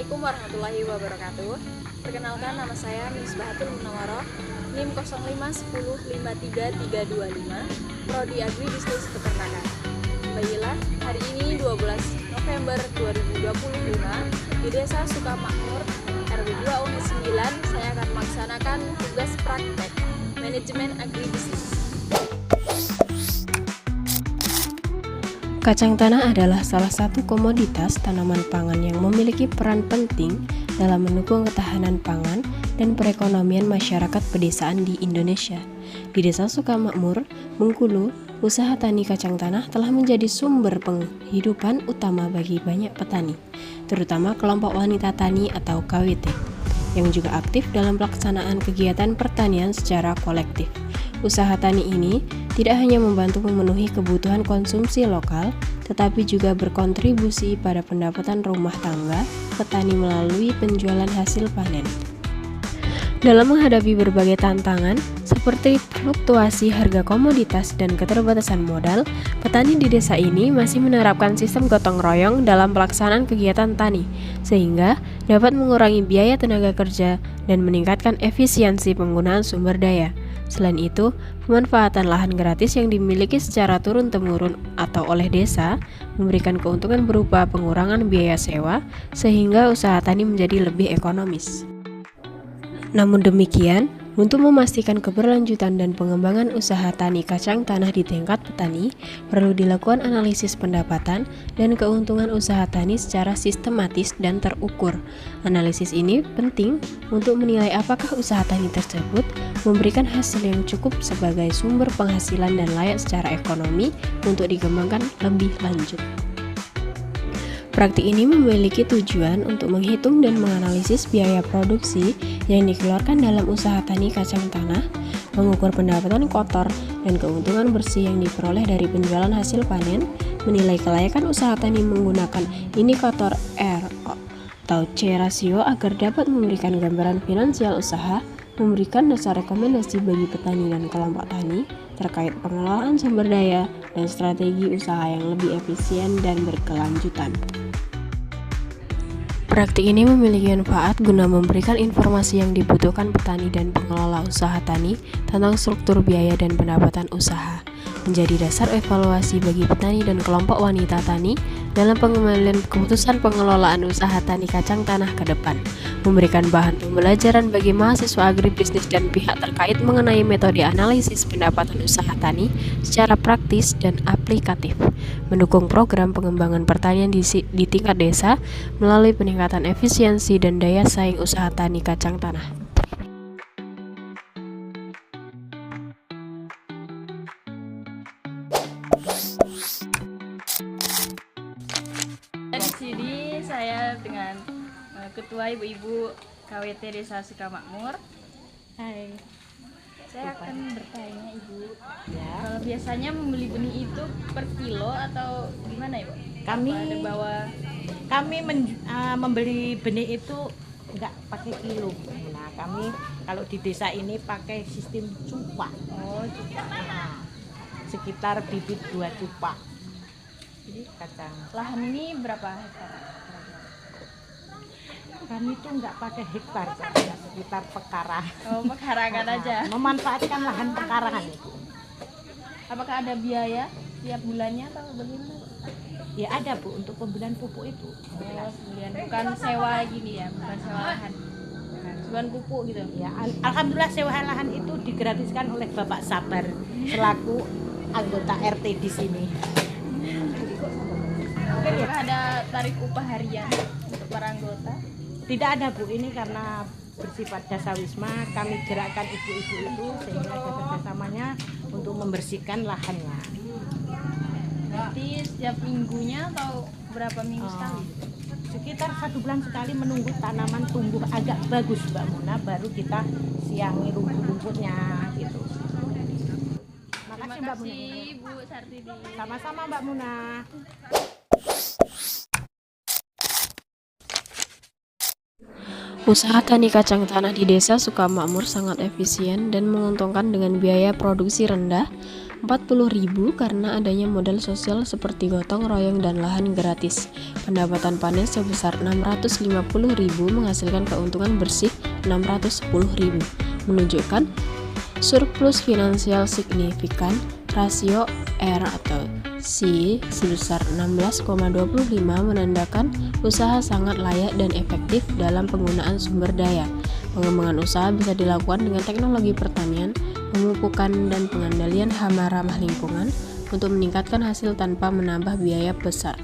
Assalamualaikum warahmatullahi wabarakatuh. Perkenalkan, nama saya Misbahatul Munawwaroh, NIM 0510533325, Prodi Agribisnis Peternakan. Baiklah, hari ini 12 November 2025 di Desa Sukamakmur, RW 2 Unit 9, saya akan melaksanakan tugas praktek manajemen agribisnis. Kacang tanah adalah salah satu komoditas tanaman pangan yang memiliki peran penting dalam mendukung ketahanan pangan dan perekonomian masyarakat pedesaan di Indonesia. Di Desa Sukamakmur, Bengkulu, usaha tani kacang tanah telah menjadi sumber penghidupan utama bagi banyak petani, terutama kelompok wanita tani atau KWT, yang juga aktif dalam pelaksanaan kegiatan pertanian secara kolektif. Usaha tani ini tidak hanya membantu memenuhi kebutuhan konsumsi lokal, tetapi juga berkontribusi pada pendapatan rumah tangga petani melalui penjualan hasil panen. Dalam menghadapi berbagai tantangan, seperti fluktuasi harga komoditas dan keterbatasan modal, petani di desa ini masih menerapkan sistem gotong royong dalam pelaksanaan kegiatan tani, sehingga dapat mengurangi biaya tenaga kerja dan meningkatkan efisiensi penggunaan sumber daya. Selain itu, pemanfaatan lahan gratis yang dimiliki secara turun-temurun atau oleh desa memberikan keuntungan berupa pengurangan biaya sewa, sehingga usaha tani menjadi lebih ekonomis. Namun demikian, untuk memastikan keberlanjutan dan pengembangan usaha tani kacang tanah di tingkat petani, perlu dilakukan analisis pendapatan dan keuntungan usaha tani secara sistematis dan terukur. Analisis ini penting untuk menilai apakah usaha tani tersebut memberikan hasil yang cukup sebagai sumber penghasilan dan layak secara ekonomi untuk dikembangkan lebih lanjut. Praktik ini memiliki tujuan untuk menghitung dan menganalisis biaya produksi yang dikeluarkan dalam usaha tani kacang tanah, mengukur pendapatan kotor dan keuntungan bersih yang diperoleh dari penjualan hasil panen, menilai kelayakan usaha tani menggunakan indikator R atau C rasio agar dapat memberikan gambaran finansial usaha, memberikan dasar rekomendasi bagi petani dan kelompok tani terkait pengelolaan sumber daya dan strategi usaha yang lebih efisien dan berkelanjutan. Praktik ini memiliki manfaat guna memberikan informasi yang dibutuhkan petani dan pengelola usaha tani tentang struktur biaya dan pendapatan usaha, menjadi dasar evaluasi bagi petani dan kelompok wanita tani dalam pengambilan keputusan pengelolaan usaha tani kacang tanah ke depan, memberikan bahan pembelajaran bagi mahasiswa agribisnis dan pihak terkait mengenai metode analisis pendapatan usaha tani secara praktis dan aplikatif, mendukung program pengembangan pertanian di tingkat desa melalui peningkatan efisiensi dan daya saing usaha tani kacang tanah. Di sini saya dengan Ketua Ibu-Ibu KWT Desa Sukamakmur. Hai. Saya akan bertanya Ibu, kalau biasanya membeli benih itu per kilo atau gimana Ibu? Kami membeli benih itu enggak pakai kilo. Nah, kami kalau di desa ini pakai sistem cupak. Oh, cupak. Nah, sekitar bibit 2 cupak. Jadi kacang. Lahan ini berapa hektar? Kami itu enggak pakai hektar, saja, sekitar pekarangan. Oh, pekarangan aja. Memanfaatkan lahan pekarangan itu. Apakah ada biaya tiap bulannya atau bagaimana? Ya ada Bu, untuk pembelian pupuk itu. Oh, pembelian, bukan sewa gini ya, bukan sewa lahan. Jualan pupuk gitu. Ya, alhamdulillah sewa lahan itu digratiskan oleh Bapak Sabar selaku anggota RT di sini. Apakah ada tarif upah harian untuk para anggota? Tidak ada Bu, ini karena bersifat jasa wisma, kami gerakkan ibu-ibu itu sehingga ada kerjasamanya untuk membersihkan lahannya. Berarti setiap minggunya atau berapa minggu sekali? Sekitar 1 bulan sekali menunggu tanaman tumbuh agak bagus Mbak Muna, baru kita siangi rumput-rumputnya gitu. Terima Mbak kasih Muna. Bu Sartidi. Sama-sama Mbak Muna. Usaha tani kacang tanah di Desa Sukamakmur sangat efisien dan menguntungkan dengan biaya produksi rendah, 40.000 karena adanya modal sosial seperti gotong royong dan lahan gratis. Pendapatan panen sebesar 650.000 menghasilkan keuntungan bersih 610.000, menunjukkan surplus finansial signifikan. Rasio R atau C sebesar 16,25 menandakan usaha sangat layak dan efektif dalam penggunaan sumber daya. Pengembangan usaha bisa dilakukan dengan teknologi pertanian, pemupukan dan pengendalian hama ramah lingkungan untuk meningkatkan hasil tanpa menambah biaya besar.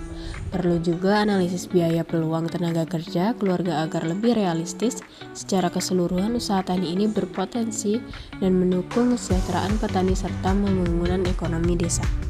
Perlu juga analisis biaya peluang tenaga kerja keluarga agar lebih realistis. Secara keseluruhan, usaha tani ini berpotensi dan mendukung kesejahteraan petani serta pembangunan ekonomi desa.